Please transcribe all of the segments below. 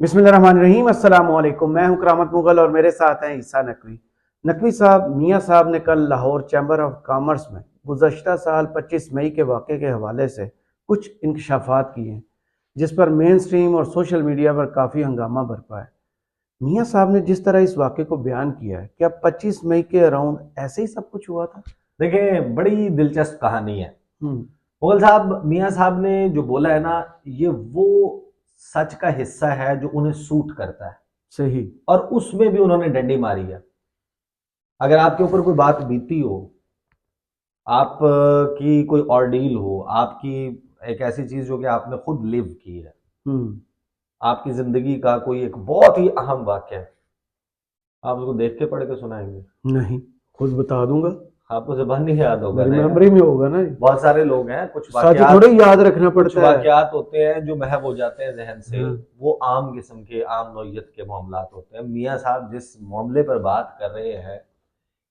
बिस्मिल्लाहिर्रहमानिर्रहीम। अस्सलाम वालेकुम। मैं हूं करामत मुगल और मेरे साथ हैं ईसा नकवी। नकवी साहब, मियाँ साहब ने कल लाहौर चैम्बर ऑफ कॉमर्स में गुज़श्ता साल 25 मई के वाक़े के हवाले से कुछ इंकशाफात किए हैं, जिस पर मेन स्ट्रीम और सोशल मीडिया पर काफ़ी हंगामा बरपा है। मियाँ साहब ने जिस तरह इस वाक़े को बयान किया है, क्या 25 मई के अराउंड ऐसे ही सब कुछ हुआ था? देखिए, बड़ी दिलचस्प कहानी है। हम्म। मुगल साहब, मियाँ साहब ने जो बोला है ना, ये वो सच का हिस्सा है जो उन्हें सूट करता है, सही। और उसमें भी उन्होंने डंडी मारी है। अगर आपके ऊपर कोई बात बीती हो, आप की कोई ऑर्डील हो, आपकी एक ऐसी चीज जो कि आपने खुद लिव की है, हम्म। आपकी जिंदगी का कोई एक बहुत ही अहम वाक्य है, आप उसको देख के पढ़ के सुनाएंगे? नहीं, खुद बता दूंगा। आपको जुबान नहीं याद होगा मेरी ना यार। मेमोरी में होगा ना। बहुत सारे लोग हैं, कुछ सच वाकयात थोड़े याद रखना कुछ पड़ता है। वाकयात होते हैं जो महव हो जाते हैं जहन से। हाँ। वो आम किस्म के, आम नौइयत के मामलात होते हैं। मियाँ साहब जिस मामले पर बात कर रहे हैं,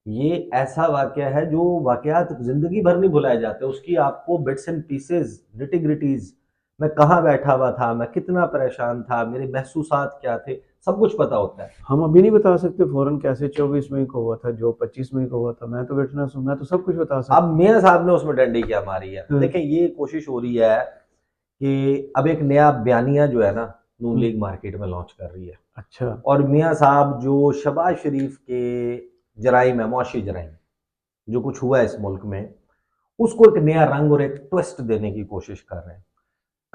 ये ऐसा वाकया है जो वाकयात जिंदगी भर नहीं भुलाए जाते। उसकी आपको बिट्स एंड पीसेस, निटिग्रिटीज, मैं कहाँ बैठा हुआ था, मैं कितना परेशान था, मेरे महसूसात क्या थे, सब कुछ पता होता है। हम अभी नहीं बता सकते फौरन कैसे 24 मई को हुआ था, जो 25 मई को हुआ था। मैं तो विटनेस हूं, मैं तो सब कुछ बता अब सकता मियाँ साहब ने उसमें डंडी क्या मारी है? हूँ। देखिए, ये कोशिश हो रही है कि अब एक नया बयानिया जो है ना, नून लीग हम्म। मार्केट में लॉन्च कर रही है। अच्छा। और मियाँ साहब जो शहबाज शरीफ के जराइम है, मुआशी जराइम, जो कुछ हुआ है इस मुल्क में, उसको एक नया रंग और एक ट्विस्ट देने की कोशिश कर रहे हैं।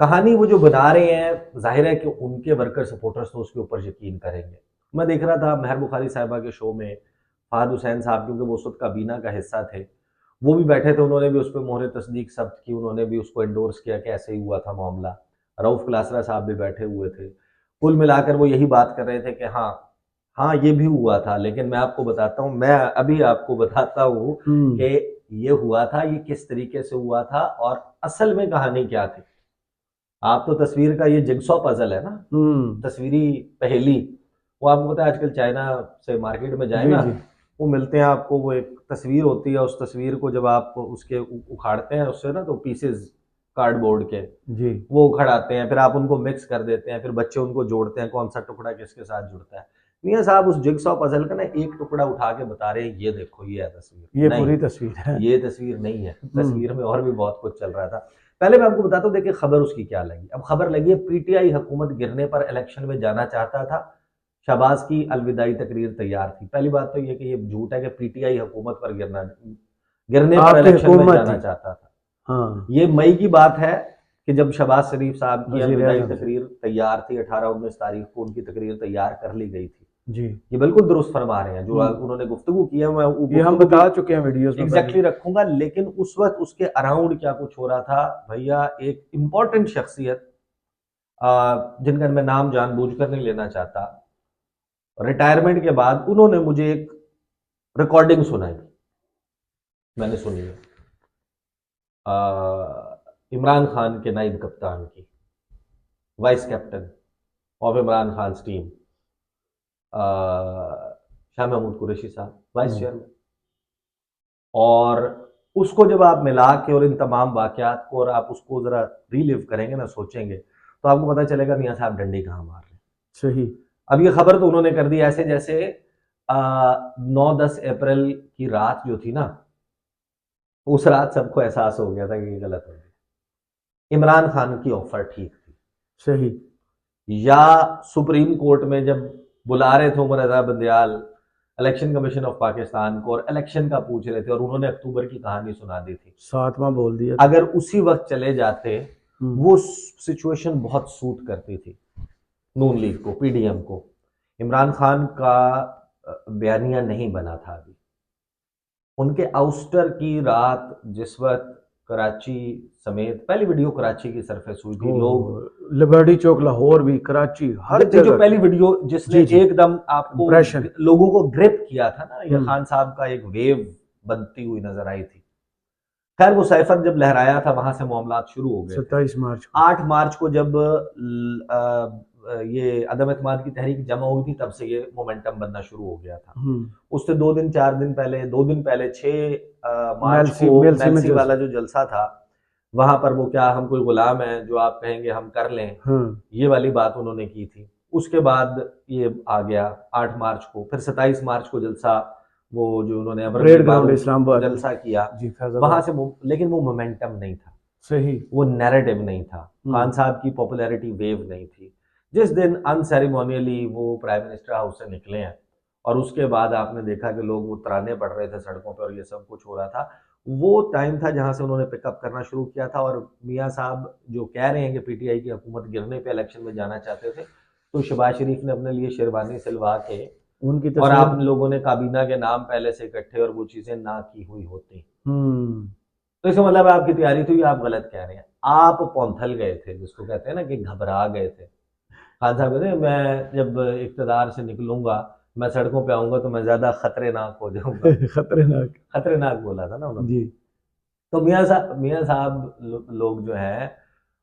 कहानी वो जो बना रहे हैं, जाहिर है कि उनके वर्कर सपोर्टर्स तो उसके ऊपर यकीन करेंगे। मैं देख रहा था महर बुखारी साहिबा के शो में, फहद हुसैन साहब, क्योंकि वो उस वक्त काबीना का हिस्सा थे, वो भी बैठे थे। उन्होंने भी उस पर मोहर तस्दीक सब्त की, उन्होंने भी उसको एंडोर्स किया कि ऐसे ही हुआ था मामला। रऊफ क्लासरा साहब भी बैठे हुए थे। कुल मिलाकर वो यही बात कर रहे थे कि हाँ, हाँ ये भी हुआ था, लेकिन मैं आपको बताता हूँ, मैं अभी आपको बताता हूँ हम्म। कि ये हुआ था, ये किस तरीके से हुआ था, और असल में कहानी क्या थी। आप तो तस्वीर का ये जिगसॉ पजल है ना, हम्म। तस्वीरी पहेली, वो आपको पता है आजकल चाइना से मार्केट में जाए जी ना, जी। वो मिलते हैं आपको, वो एक तस्वीर होती है, उस तस्वीर को जब आप उसके उखाड़ते हैं उससे ना, तो पीसेस कार्डबोर्ड के जी। वो उखड़ाते हैं, फिर आप उनको मिक्स कर देते हैं, फिर बच्चे उनको जोड़ते हैं, कौन सा टुकड़ा किसके साथ जुड़ता है। मियाँ साहब उस जिगसॉ पजल का ना एक टुकड़ा उठा के बता रहे हैं, ये देखो ये है तस्वीर। ये नहीं, पूरी तस्वीर है। ये तस्वीर नहीं है, हम्म। तस्वीर में और भी बहुत कुछ चल रहा था। पहले मैं आपको बताता हूँ, देखिए खबर उसकी क्या लगी। अब खबर लगी है, पीटीआई हुकूमत गिरने पर इलेक्शन में जाना चाहता था, शहबाज की अलविदाई तकरीर तैयार थी। पहली बात तो ये कि ये झूठ है कि पीटीआई हुकूमत पर गिरने पर आपकी इलेक्शन में हुकूमत जाना थी। चाहता था। हाँ। ये मई की बात है कि जब शहबाज शरीफ साहब की वजीर अलविदाई आजम थे। तकरीर तैयार थी, 18-19 तारीख को उनकी तकरीर तैयार कर ली गई थी। जी। ये बिल्कुल दुरुस्त फरमा रहे हैं जो हम्म। उन्होंने गुफ्तगू की है, मैं वो ये हम गुफ्तगू भी बता चुके हैं वीडियोस में पहले। एग्जैक्टली रखूंगा। लेकिन उस वक्त उसके अराउंड क्या कुछ हो रहा था भैया, एक इंपॉर्टेंट शख्सियत, जिनका मैं नाम जानबूझकर नहीं लेना चाहता, रिटायरमेंट के बाद उन्होंने मुझे एक रिकॉर्डिंग सुनाई, मैंने सुनी है, इमरान खान के नायब कप्तान की, vice captain of Imran Khan team, Shah Mahmood Qureshi साहब, वाइस हम्म। चेयरमैन। और उसको जब आप मिला के और इन तमाम वाकयात को और आप उसको ज़रा रीलिव करेंगे ना, सोचेंगे, तो आपको पता चलेगा मियाँ साहब डंडी कहाँ मार रहे हैं। सही। अब ये खबर तो उन्होंने कर दी ऐसे जैसे 9-10 अप्रैल की रात जो थी ना, उस रात सबको एहसास हो गया था कि ये गलत हो गया। इमरान खान की ऑफर ठीक थी, सही। या सुप्रीम कोर्ट में जब बुला रहे थे Umar Raza Bandyal election commission of Pakistan को, और इलेक्शन का पूछ रहे थे, और उन्होंने अक्टूबर की कहानी सुना दी थी, सातवां बोल दिया था। अगर उसी वक्त चले जाते, हम्म। वो सिचुएशन बहुत सूट करती थी नून लीग को, पीडीएम को। इमरान खान का बयानिया नहीं बना था अभी। उनके आउस्टर की रात, जिस वक्त कराची समेत पहली वीडियो कराची की सरफेस हुई थी, लोग लिबर्टी चौक, लाहौर भी, कराची, हर जो जगह। पहली वीडियो जिसने जी जी। एकदम आपको इम्प्रेशन। लोगों को ग्रिप किया था ना, ये हम्म। खान साहब का एक वेव बनती हुई नजर आई थी। खैर, वो सैफर जब लहराया था, वहां से मामला शुरू हो गए थे। 27 मार्च को। 8 मार्च को जब ये अदम एतमाद की तहरीक जमा हुई थी, तब से ये मोमेंटम बनना शुरू हो गया था। हम्म। उससे 2 दिन 4 दिन पहले, 2 दिन पहले 6 मार्च मेलसी को मेलसी में मेलसी वाला जो जलसा था, वहां पर वो क्या हम कोई गुलाम है जो आप कहेंगे हम कर लें, हाँ। ये वाली बात उन्होंने की थी। उसके बाद ये आ गया 8 मार्च को, फिर 27 मार्च को जलसा, वो जो उन्होंने परेड अमरवीर ग्राउंड बारूद इस्लामाबाद में। जलसा किया, जी वहां फैजाबाद। से लेकिन वो मोमेंटम नहीं था, सही। वो नैरेटिव नहीं था, खान हम्म। साहब की पॉपुलैरिटी वेव नहीं थी। जिस दिन अनसेरेमोनियली वो प्राइम मिनिस्टर हाउस से निकले हैं और उसके बाद आपने देखा कि लोग उतराने पड़ रहे थे सड़कों पर और ये सब कुछ हो रहा था, वो टाइम था जहां से उन्होंने पिकअप करना शुरू किया था। और मियाँ साहब जो कह रहे हैं कि पीटीआई की हुकूमत गिरने पे इलेक्शन में जाना चाहते थे, तो शहबाज शरीफ ने अपने लिए शेरवानी सिलवा के उनकी और तस्वीर। आप लोगों ने काबीना के नाम पहले से इकट्ठे और वो चीजें ना की हुई होती, हम्म। तो इसका मतलब आपकी तैयारी थी, आप गलत कह रहे हैं। आप पौंथल गए थे, जिसको कहते हैं ना कि घबरा गए थे। खान साहब कहते हैं मैं जब इक्तदार से निकलूंगा, मैं सड़कों पे आऊंगा तो मैं ज्यादा खतरनाक हो जाऊंगा। खतरनाक। खतरनाक बोला था ना उन्होंने। जी। तो मियाँ साहब लोग जो है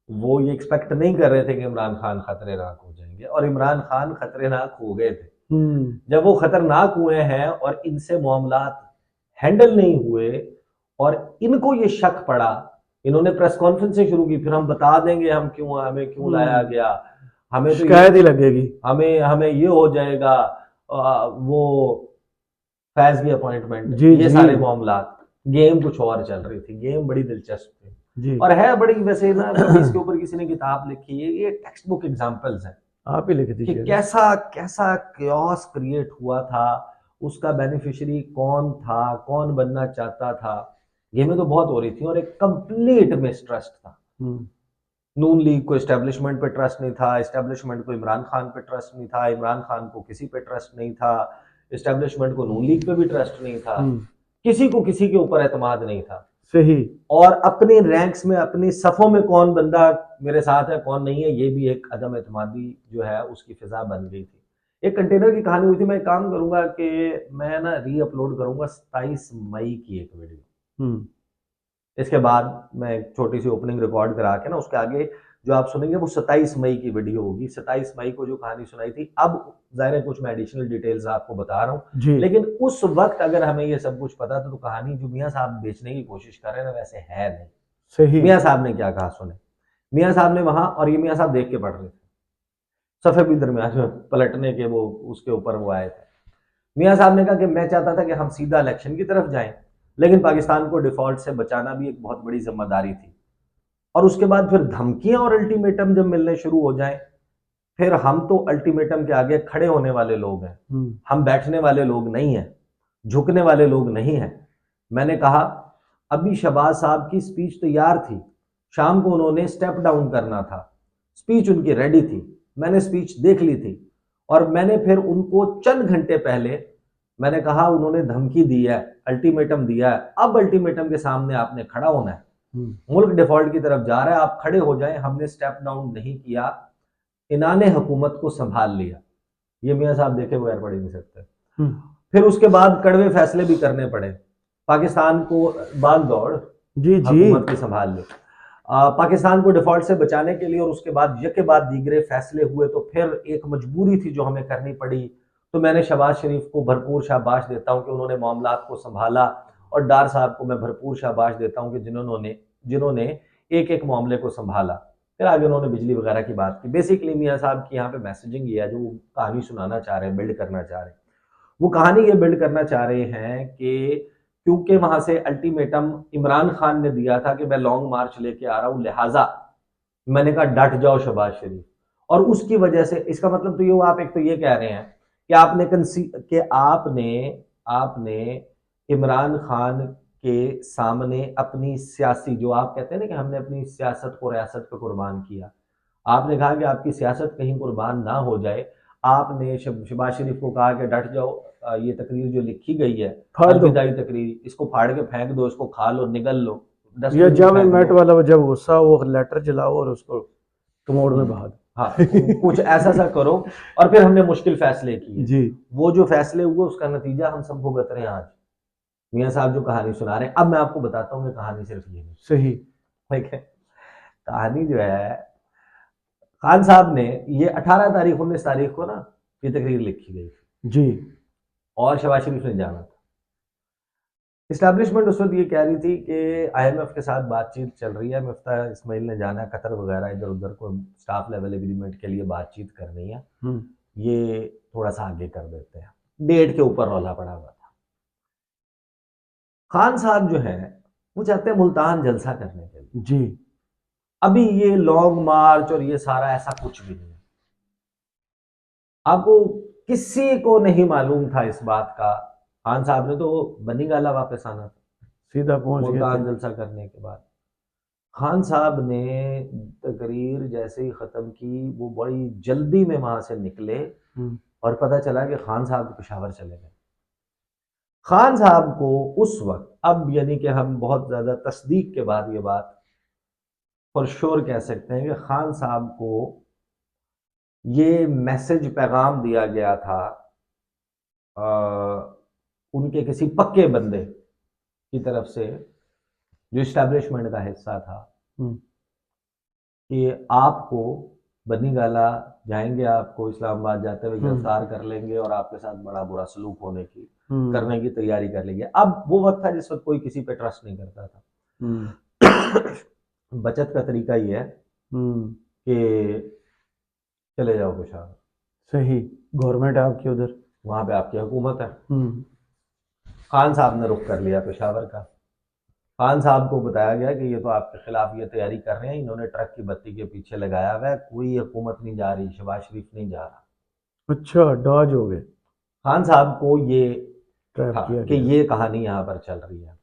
वो ये एक्सपेक्ट नहीं कर रहे थे कि इमरान खान खतरनाक हो जाएंगे, और इमरान खान खतरनाक हो गए थे। हम्म। जब वो खतरनाक हुए हैं और इनसे मामलात हैंडल नहीं हुए और इनको ये शक पड़ा, इन्होंने प्रेस कॉन्फ्रेंसें शुरू की, फिर हम बता देंगे हम क्यों, हमें क्यों लाया गया, हमें तो ये, शिकायत ही लगेगी। हमें हमें ये हो जाएगा, वो फैज की अपॉइंटमेंट, जी ये जी। सारे मामलात। गेम कुछ और चल रही थी, गेम बड़ी दिलचस्प थी जी। और है बड़ी, वैसे ना कभी इसके ऊपर किसी ने किताब लिखी है, ये टेक्स्ट बुक एग्जाम्पल्स हैं आप ही लिख कि दीजिए। कैसा कैसा क्योस क्रिएट हुआ था, उसका बेनिफिशियरी कौन था, कौन बनना चाहता था। गेमें तो बहुत हो रही थी और एक कंप्लीट मिसट्रस्ट था। हम्म। नून लीग को एस्टेब्लिशमेंट पे ट्रस्ट नहीं था, एस्टेब्लिशमेंट को इमरान खान पे ट्रस्ट नहीं था, इमरान खान को किसी पे ट्रस्ट नहीं था, एस्टेब्लिशमेंट को नून लीग पे भी ट्रस्ट नहीं था, किसी को किसी के ऊपर एतमाद नहीं था। सही। और अपने रैंक्स में, अपनी सफ़ों में कौन बंदा मेरे साथ है कौन नहीं है, ये भी एक अदम एतमादी जो है उसकी फिजा बन गई थी। एक कंटेनर की कहानी हुई थी। मैं एक काम करूंगा कि मैं ना री अपलोड करूंगा 27 मई की एक वीडियो। इसके बाद मैं एक छोटी सी ओपनिंग रिकॉर्ड करा के ना उसके आगे जो आप सुनेंगे वो 27 मई की वीडियो होगी। 27 मई को जो कहानी सुनाई थी, अब जाहिर है कुछ मैं एडिशनल डिटेल्स आपको बता रहा हूँ, जी। लेकिन उस वक्त अगर हमें ये सब कुछ पता था तो कहानी जो मियाँ साहब बेचने की कोशिश कर रहे हैं ना वैसे है नहीं। सही। मियाँ साहब ने क्या कहा सुने। मियाँ साहब ने वहां, और ये मियाँ साहब देख के पढ़ रहे थे, सफे भी दरमियान में पलटने के वो उसके ऊपर वो आए थे। मियाँ साहब ने कहा कि मैं चाहता था कि हम सीधा इलेक्शन की तरफ जाएं, लेकिन पाकिस्तान को डिफॉल्ट से बचाना भी एक बहुत बड़ी जिम्मेदारी थी। और उसके बाद फिर धमकियां और अल्टीमेटम जब मिलने शुरू हो जाएं, फिर हम तो अल्टीमेटम के आगे खड़े होने वाले लोग हैं, हम बैठने वाले लोग नहीं हैं, झुकने वाले लोग नहीं हैं। मैंने कहा अभी शहबाज साहब की स्पीच तैयार थी, शाम को उन्होंने स्टेप डाउन करना था, स्पीच उनकी रेडी थी, मैंने स्पीच देख ली थी और मैंने फिर उनको चंद घंटे पहले मैंने कहा उन्होंने धमकी दी है, अल्टीमेटम दिया है, अब अल्टीमेटम के सामने आपने खड़ा होना है, मुल्क डिफॉल्ट की तरफ जा रहा है, आप खड़े हो जाएं। हमने स्टेप डाउन नहीं किया, इन्होंने हुकूमत को संभाल लिया। ये मियाँ साहब देखे बगैर पढ़ ही नहीं सकते। फिर उसके बाद कड़वे फैसले भी करने पड़े, पाकिस्तान को भाग दौड़ जी जी। हुकूमत की संभाल ली, पाकिस्तान को डिफॉल्ट से बचाने के लिए, और उसके बाद यके बाद दीगरे फैसले हुए, तो फिर एक मजबूरी थी जो हमें करनी पड़ी। तो मैंने शहबाज शरीफ को भरपूर शाबाश देता हूं कि उन्होंने मामलात को संभाला, और डार साहब को मैं भरपूर शाबाश देता हूं कि जिन्होंने एक एक मामले को संभाला। फिर आगे उन्होंने बिजली वगैरह की बात की। बेसिकली मियाँ साहब की यहाँ पे मैसेजिंग ये है, जो वो कहानी सुनाना चाह रहे हैं, बिल्ड करना चाह रहे हैं, वो कहानी ये बिल्ड करना चाह रहे हैं कि क्योंकि वहां से अल्टीमेटम इमरान खान ने दिया था कि मैं लॉन्ग मार्च लेके आ रहा हूं, लिहाजा मैंने कहा डट जाओ शहबाज शरीफ। और उसकी वजह से इसका मतलब तो ये हुआ, आप एक तो ये कह रहे हैं कि आपने इमरान खान के सामने अपनी सियासी, जो आप कहते हैं ना कि हमने अपनी सियासत को रियासत पर कुर्बान किया, आपने कहा कि आपकी सियासत कहीं कुर्बान ना हो जाए, आपने शहबाज शरीफ को कहा कि डट जाओ, ये तकरीर जो लिखी गई है अलविदाई तकरीर, इसको फाड़ के फेंक दो, इसको खा लो, निगल लो, या डस्टबिन में जब फेंक मैट दो। वाला जब गुस्सा वो लेटर जलाओ और उसको कमोड में बहा दो। हाँ, कुछ ऐसा सा करो। और फिर हमने मुश्किल फैसले किए, जी। वो जो फैसले हुए उसका नतीजा हम सब भुगत रहे हैं आज। मियाँ साहब जो कहानी सुना रहे हैं, अब मैं आपको बताता हूँ कि कहानी सिर्फ ये नहीं। सही। ठीक है, कहानी जो है, खान साहब ने ये 18 तारीख 19 तारीख को ना ये तकरीर लिखी गई जी। और शहबाज शरीफ ने जाना था। इस्टेब्लिशमेंट उस वक्त ये कह रही थी कि IMF के साथ बातचीत चल रही है, मिफ्ता इस्माइल ने जाना है कतर वगैरह, इधर उधर को स्टाफ लेवल एग्रीमेंट के लिए बातचीत करनी है, ये थोड़ा सा आगे कर देते हैं। डेट के ऊपर रौला पड़ा हुआ था। खान साहब जो है वो चाहते हैं मुल्तान जलसा करने के लिए। जी। अभी ये लॉन्ग मार्च और ये सारा ऐसा कुछ भी नहीं है। आपको किसी को नहीं मालूम था इस बात का। खान साहब ने तो बनी गाला वापस आना था सीधा पहुंच गए मुल्तान थे। जलसा करने के बाद। खान साहब ने तकरीर जैसे ही खत्म की, वो बड़ी जल्दी में वहां से निकले और पता चला कि खान साहब पेशावर चले गए। खान साहब को उस वक्त, अब यानी कि हम बहुत ज्यादा तस्दीक के बाद ये बात फॉर श्योर कह सकते हैं कि खान साहब को ये मैसेज पैगाम दिया गया था उनके किसी पक्के बंदे की तरफ से जो इस्टेब्लिशमेंट का हिस्सा था कि आपको बनी गाला जाएंगे, आपको इस्लामाबाद जाते हुए गिरफ्तार कर लेंगे और आपके साथ बड़ा बुरा सलूक होने की करने की तैयारी कर लेंगे। अब वो वक्त था जिस वक्त कोई किसी पे ट्रस्ट नहीं करता था। बचत का तरीका ये है कि चले जाओ पेशावर, सही, गवर्नमेंट है आपकी उधर, वहां पे आपकी हुकूमत है। खान साहब ने रुख कर लिया पेशावर का। खान साहब को बताया गया कि ये तो आपके खिलाफ ये तैयारी कर रहे हैं, इन्होंने ट्रक की बत्ती के पीछे लगाया हुआ है, कोई हुकूमत नहीं जा रही, शहबाज शरीफ नहीं जा रहा। अच्छा, डॉज हो गए। खान साहब को ये ट्रैप था किया कि गया। ये कहानी यहाँ पर चल रही है।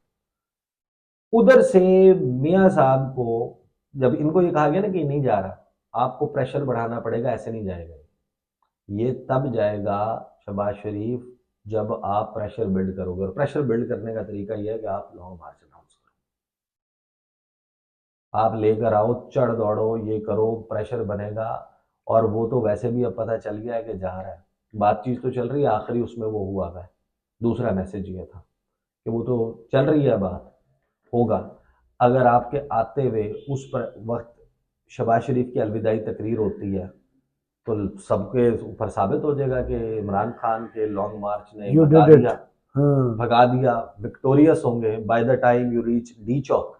उधर से मियाँ साहब को जब इनको ये कहा गया ना कि नहीं जा रहा, आपको प्रेशर बढ़ाना पड़ेगा, ऐसे नहीं जाएगा, ये तब जाएगा शहबाज शरीफ जब आप प्रेशर बिल्ड करोगे। और प्रेशर बिल्ड करने का तरीका यह है कि आप लॉन्ग मार्च अनाउंस करो, आप लेकर आओ, चढ़ दौड़ो, ये करो, प्रेशर बनेगा। और वो तो वैसे भी अब पता चल गया है कि जा रहा है, बातचीत तो चल रही है, आखिरी उसमें वो हुआ है। दूसरा मैसेज ये था कि वो तो चल रही है बात, होगा। अगर आपके आते हुए उस पर वक्त शहबाज शरीफ की अलविदाई तकरीर होती है तो सबके ऊपर साबित हो जाएगा कि इमरान खान के लॉन्ग मार्च ने यू भगा डिड इट। दिया, भगा दिया, विक्टोरियस होंगे। By the time you reach D Chowk,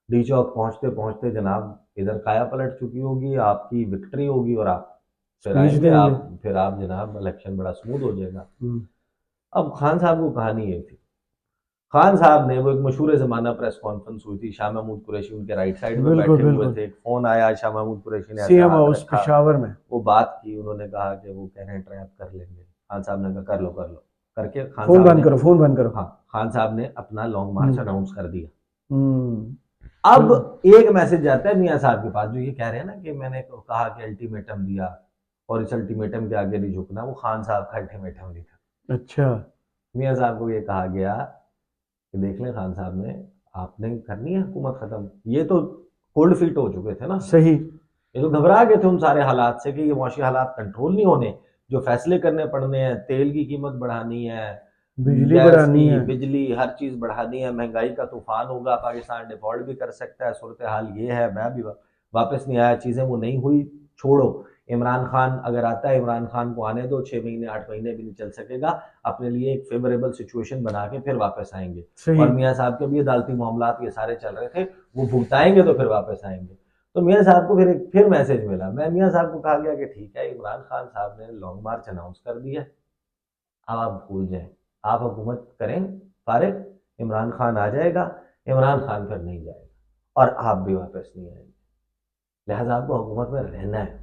D Chowk पहुंचते पहुंचते जनाब इधर काया पलट चुकी होगी, आपकी विक्ट्री होगी और आप फिर स्पीच आएंगे, देंगे। आप फिर आप जनाब इलेक्शन बड़ा स्मूथ हो जाएगा। अब खान साहब को कहानी ये थी, खान साहब ने, वो एक मशहूर ज़माना प्रेस कॉन्फ्रेंस हुई थी, शाह महमूद कुरैशी उनके राइट साइड में बिल्कुल बैठे हुए बिल्कुल। थे, एक फोन आया, शाह महमूद कुरैशी ने ऐसा सीएम हाथ हाउस रखा, पेशावर में। वो बात की, उन्होंने कहा कि वो कह रहे हैं ट्रैप कर लेंगे। खान साहब ने कहा कर लो करके खान फोन साहब बंद ने, करो, फोन बंद करो। हाँ, खान साहब ने अपना लॉन्ग मार्च अनाउंस कर दिया। बिल्कुल। अब एक मैसेज जाता है मियाँ साहब के पास, जो ये कह रहे हैं ना कि मैंने कहा कि अल्टीमेटम दिया और इस अल्टीमेटम के आगे नहीं झुकना, वो खान साहब का अल्टीमेटम नहीं था। अच्छा। मियाँ साहब को ये कहा गया कि देख लें खान साहब ने, आपने करनी है हुकूमत खत्म। ये तो कोल्ड फीट हो चुके थे ना, सही। ये तो घबरा गए थे उन सारे हालात से कि ये मुआशी हालात कंट्रोल नहीं होने, जो फैसले करने पड़ने हैं, तेल की कीमत बढ़ानी है, बिजली गैस बढ़ानी की, है। बिजली, हर चीज बढ़ानी है, महंगाई का तूफान होगा, पाकिस्तान डिफॉल्ट भी कर सकता है, सूरत हाल ये है, मैं भी वापस नहीं आया, चीजें वो नहीं हुई, छोड़ो। इमरान खान अगर आता है, इमरान खान को आने दो, 6 महीने 8 महीने भी नहीं चल सकेगा, अपने लिए एक फेवरेबल सिचुएशन बना के फिर वापस आएंगे। सही। और मियाँ साहब के भी अदालती मामलात ये सारे चल रहे थे, वो भुगताएंगे तो फिर वापस आएंगे। तो मियाँ साहब को फिर मैसेज मिला, मैं मियाँ साहब को कहा गया कि ठीक है, इमरान खान साहब ने लॉन्ग मार्च अनाउंस कर दिया, अब आप भूल जाएं, आप हुकूमत करें फारिग, इमरान खान आ जाएगा, इमरान खान फिर नहीं जाएगा और आप भी वापस नहीं आएंगे, लिहाजा आपको हुकूमत में रहना है।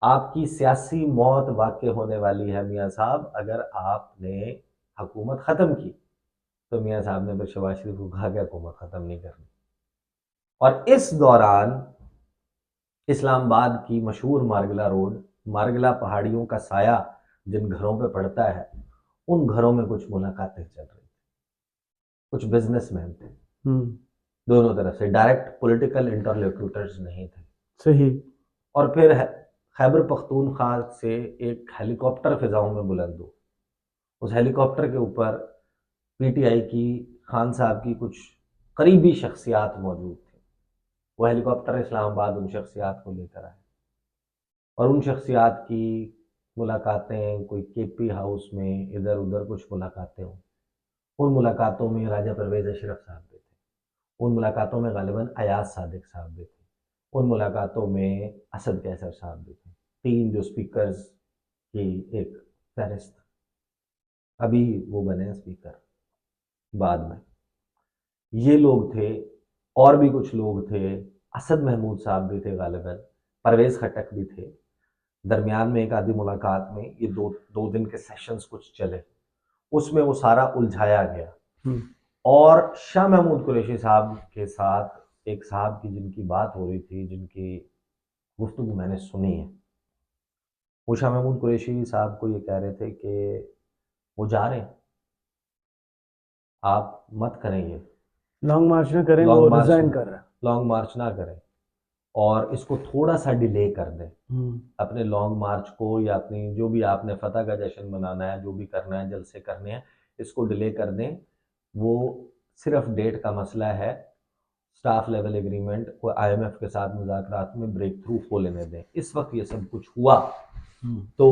आपकी सियासी मौत वाक़ई होने वाली है मियाँ साहब अगर आपने हुकूमत ख़त्म की। तो मियाँ साहब ने फिर शहबाज शरीफ को कहा कि हुकूमत ख़त्म नहीं करनी। और इस दौरान इस्लामाबाद की मशहूर मारगला रोड, मारगला पहाड़ियों का साया जिन घरों पे पड़ता है, उन घरों में कुछ मुलाकातें चल रही थी, कुछ बिजनेसमैन थे, दोनों तरफ से, डायरेक्ट पॉलिटिकल इंटरलोक्यूटर्स नहीं थे। सही। और फिर खैबर पख्तूनख्वा से एक हेलीकॉप्टर फिजाओं में बुलंद हुआ, उस हेलीकॉप्टर के ऊपर पीटीआई की, खान साहब की कुछ करीबी शख्सियात मौजूद थी। वो हेलीकॉप्टर इस्लामाबाद उन शख्सियात को लेकर आए और उन शख्सियात की मुलाकातें, कोई केपी हाउस में, इधर उधर कुछ मुलाकातें हों। उन मुलाकातों में राजा परवेज अशरफ साहब भी थे, उन मुलाकातों में गालिबन अयाज सादिक साहब भी थे, उन मुलाकातों में असद कैसर साहब भी थे। 3 जो स्पीकर्स की एक फहरिस्त, अभी वो बने हैं स्पीकर बाद में, ये लोग थे। और भी कुछ लोग थे, असद महमूद साहब भी थे गालिबन, परवेज खटक भी थे। दरमियान में एक आधी मुलाकात में ये दो दिन के सेशंस कुछ चले, उसमें वो सारा उलझाया गया। और शाह महमूद कुरैशी साहब के साथ एक साहब की जिनकी बात हो रही थी, जिनकी गुफ्तगू मैंने सुनी है, वो शाह महमूद कुरैशी साहब को ये कह रहे थे कि वो जा रहे हैं, आप मत करें, ये लॉन्ग मार्च ना करें, वो लॉन्ग मार्च रिजाइन कर रहा है। लॉन्ग मार्च ना करें और इसको थोड़ा सा डिले कर दें, अपने लॉन्ग मार्च को या अपनी जो भी आपने फतह का जश्न मनाना है, जो भी करना है, जलसे करने हैं, इसको डिले कर दें। वो सिर्फ डेट का मसला है, स्टाफ लेवल एग्रीमेंट को IMF के साथ मुज़ाकरात में ब्रेक थ्रू हो लेने दें। इस वक्त ये सब कुछ हुआ तो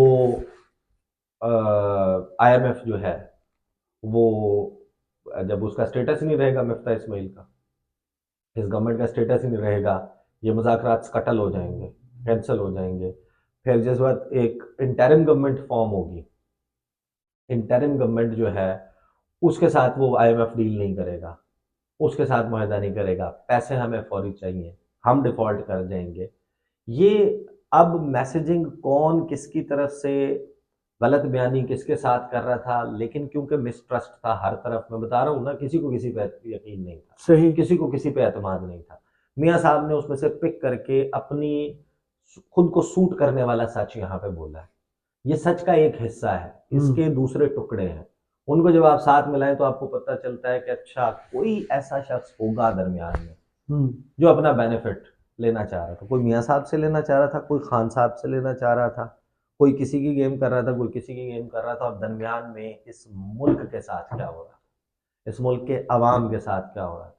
IMF जो है वो जब उसका स्टेटस ही नहीं रहेगा, मिफ्ता इस्माइल का, इस गवर्नमेंट का स्टेटस ही नहीं रहेगा, ये मुज़ाकरात स्कटल हो जाएंगे, कैंसिल हो जाएंगे। फिर जिस वक्त एक इंटरिम गवर्नमेंट फॉर्म होगी, इंटरिम गवर्नमेंट जो है उसके साथ वो IMF डील नहीं करेगा, उसके साथ मुआहदा नहीं करेगा, पैसे हमें फौरी चाहिए, हम डिफॉल्ट कर जाएंगे। ये अब मैसेजिंग कौन किसकी तरफ से गलत बयानी किसके साथ कर रहा था, लेकिन क्योंकि मिसट्रस्ट था हर तरफ, मैं बता रहा हूँ ना, किसी को किसी पे यकीन नहीं था, सही, किसी को किसी पे एतमाद नहीं था। मियाँ साहब ने उसमें से पिक करके अपनी खुद को सूट करने वाला सच यहाँ पे बोला है। ये सच का एक हिस्सा है, इसके दूसरे टुकड़े हैं। उनको जब आप साथ मिलाएं तो आपको पता चलता है कि अच्छा कोई ऐसा शख्स होगा दरमियान में जो अपना बेनिफिट लेना चाह रहा था। कोई मियाँ साहब से लेना चाह रहा था, कोई खान साहब से लेना चाह रहा था, कोई किसी की गेम कर रहा था, कोई किसी की गेम कर रहा था। और दरमियान में इस मुल्क के साथ क्या हो रहा था, इस मुल्क के अवाम के साथ क्या हो रहा था।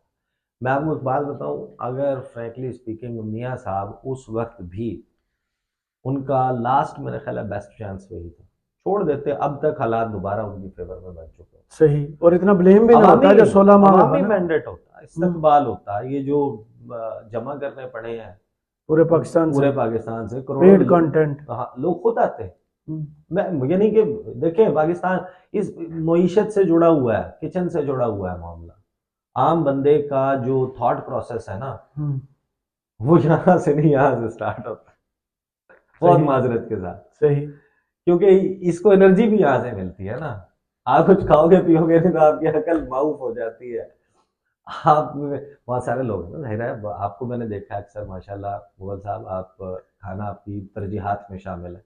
मैं आपको एक बात बताऊं, अगर फ्रैंकली स्पीकिंग मियाँ साहब उस वक्त भी, उनका लास्ट मेरे ख्याल है बेस्ट चांस वही था, छोड़ देते, अब तक हालात दोबारा उनकी फेवर में बन चुके हैं। सही, और इतना ब्लेम भी ना होता जो 16 माह में अवामी बना। मैंडेट होता, इस्तकबाल होता, ये जो जमा करने पड़े हैं पूरे पाकिस्तान से पेड कंटेंट, हाँ, लोग खुद आते हैं। मैं मुझे नहीं कि देखें, पाकिस्तान इस मईशत से जुड़ा हुआ है, किचन से जुड़ा हुआ है मामला। आम बंदे का जो थॉट प्रोसेस है ना, वो यहाँ से नहीं, यहाँ से स्टार्ट होता है, बहुत माजरत के साथ। सही, क्योंकि इसको एनर्जी भी यहाँ से मिलती है ना। आप कुछ खाओगे पियोगे नहीं तो आपकी अकल माउफ हो जाती है। आप बहुत सारे लोग हैं ना, जाहिर है, आपको मैंने देखा अक्सर, माशाल्लाह मुगल साहब, आप खाना आपकी तरजीहात में शामिल है,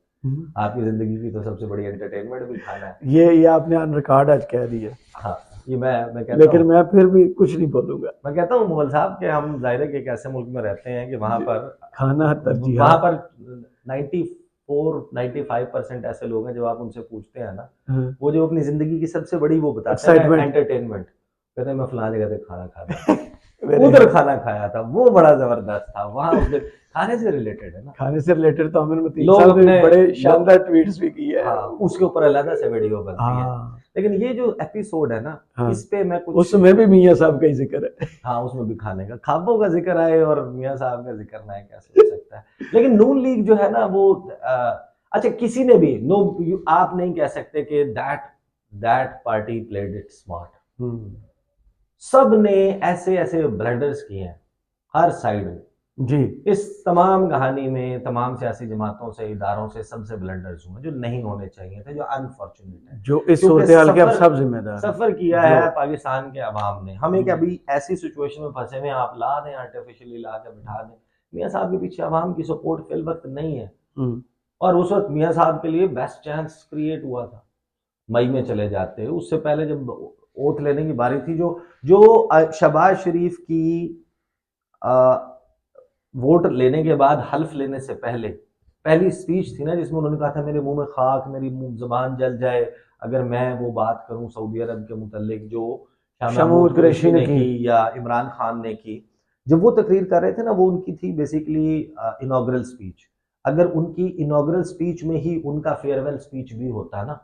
आपकी जिंदगी की तो सबसे बड़ी एंटरटेनमेंट भी खाना है। ये आपने ऑन रिकॉर्ड आज कह दिया। हाँ, ये मैं कहता लेकिन मैं फिर भी कुछ नहीं बोलूंगा। मैं कहता हूँ मुगल साहब कि हम जाहिर है कि एक ऐसे मुल्क में रहते हैं कि वहाँ पर खाना तरजीह, वहाँ पर 94-95% ऐसे लोग हैं, जब आप उनसे पूछते हैं ना, वो जो अपनी जिंदगी की सबसे बड़ी वो बताते हैं एंटरटेनमेंट, कहते हैं मैं फलां जगह से खाना खाता उधर खाना खाया था, वो बड़ा जबरदस्त था, वहाँ खाने से रिलेटेड है ना, खाने से रिलेटेड तो आमिर मतीन लोग साहब ने अपने बड़े शानदार ट्वीट्स भी किए हैं। हाँ, उसके ऊपर अलग से वीडियो बनती है। लेकिन ये जो एपिसोड है ना, इस पे मैं कुछ, उसमें भी मियाँ साहब का ही जिक्र है। हाँ, उसमें भी खाने का, खाबों का जिक्र आए और मियाँ साहब का जिक्र ना है, कैसे हो सकता है। लेकिन नून लीग जो है ना वो अच्छा, किसी ने भी आप नहीं कह सकते कि that party played it smart. सब ने ऐसे ऐसे ब्लंडर्स किए हैं हर साइड में जी। इस तमाम कहानी में तमाम सियासी जमातों से, इदारों से सबसे ब्लंडर्स हुए जो नहीं होने चाहिए थे, जो अनफॉर्चुनेट है, जो इस सूरत-ए-हाल के अब सब जिम्मेदार सफर किया है पाकिस्तान के अवाम ने। हम एक अभी ऐसी सिचुएशन में फंसे हुए, आप ला दें आर्टिफिशियली, ला के बिठा दें, मियाँ साहब के पीछे अवाम की सपोर्ट फिल वक्त नहीं है। और उस वक्त मियाँ साहब के लिए बेस्ट चांस क्रिएट हुआ था, मई में चले जाते। उससे पहले जब ओथ लेने की बारी थी, जो शहबाज शरीफ की वोट लेने के बाद हल्फ लेने से पहले पहली स्पीच थी ना, जिसमें उन्होंने कहा था मेरे मुंह में खाक, मेरी जुबान जल जाए अगर मैं वो बात करूं सऊदी अरब के मुतल्लिक जो शाह महमूद कुरैशी ने की या इमरान खान ने की। जब वो तकरीर कर रहे थे ना, वो उनकी थी बेसिकली इनॉग्रल स्पीच। अगर उनकी इनॉग्रल स्पीच में ही उनका फेयरवेल स्पीच भी होता ना,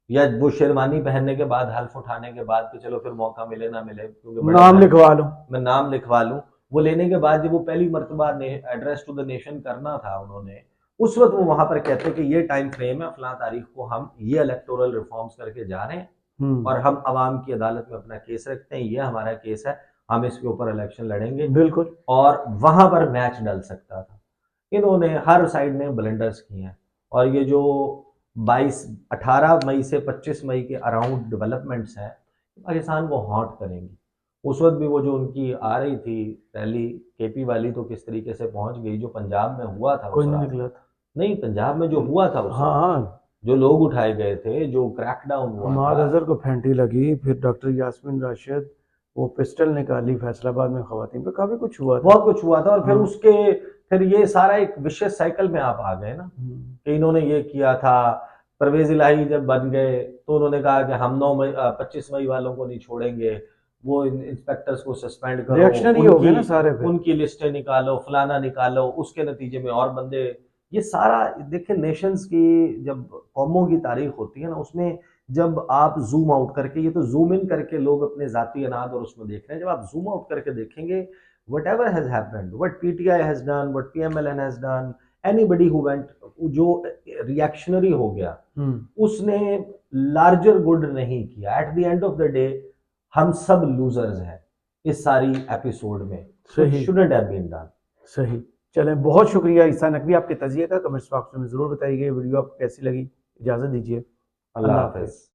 या वो शेरवानी पहनने के बाद, हल्फ उठाने के बाद कि चलो फिर मौका मिले ना मिले, क्योंकि बड़े नाम भाई लिखवा लो। मैं नाम लिखवा लूं, वो लेने के बाद जब वो पहली मर्तबा ने एड्रेस टू द नेशन करना था उन्होंने, उस वक्त वो वहां पर कहते कि ये टाइम फ्रेम है, फलां तारीख को हम ये इलेक्टोरल रिफॉर्म्स करके जा रहे हैं और हम अवाम की अदालत में अपना केस रखते हैं, ये हमारा केस है, हम इसके ऊपर इलेक्शन लड़ेंगे। बिल्कुल। और वहां पर मैच डल सकता था। इन्होंने हर साइड ने ब्लंडर्स किए हैं, और ये जो 18 मई से 25 मई के अराउंड डेवलपमेंट्स हैं, पाकिस्तान को हॉट करेंगी। उस वक्त भी वो जो उनकी आ रही थी रैली केपी वाली, तो किस तरीके से पहुंच गई, जो पंजाब में हुआ था कोई उस नहीं रात, निकला था। नहीं पंजाब में जो हुआ था उस हाँ रात, हाँ, जो लोग उठाए गए थे, जो क्रैकडाउन हुआ हमाद था, अजहर को फेंटी लगी, फिर डॉक्टर यास्मीन राशिद वो पिस्टल निकाली फैसलाबाद में खवातीन पे, काफी कुछ हुआ था। बहुत कुछ हुआ था। और फिर हाँ। उसके फिर ये सारा एक विशेष साइकिल में आप आ गए ना, कि इन्होंने ये किया था। परवेज इलाही जब बन गए तो उन्होंने कहा कि हम 25 मई वालों को नहीं छोड़ेंगे, वो इंस्पेक्टर्स को सस्पेंड करो, रिएक्शनरी हो गए उनकी ना सारे पे। उनकी लिस्टें निकालो, फलाना निकालो, उसके नतीजे में और बंदे। ये सारा देखिए, नेशंस की जब कौमों की तारीख होती है ना, उसमें जब आप जूम आउट करके, ये तो जूम इन करके लोग अपने जाती अनाद और उसमें देख रहे हैं, जब आप जूम आउट करके देखेंगे, whatever has happened, what PTI has done, what PMLN has done, anybody who went, जो रिएक्शनरी हो गया, उसने लार्जर गुड नहीं किया। At the end of the day हम सब लूजर्स हैं इस सारी एपिसोड में। सही। Shouldn't have been done. सही। चलें, बहुत शुक्रिया ईसा नकवी, आपके तजिए का कमेंट्स बॉक्स में ज़रूर बताइए। वीडियो आपको कैसी लगी, इजाज़त दीजिए। अल्लाह अल्लाह हाफिज। हाफिज़।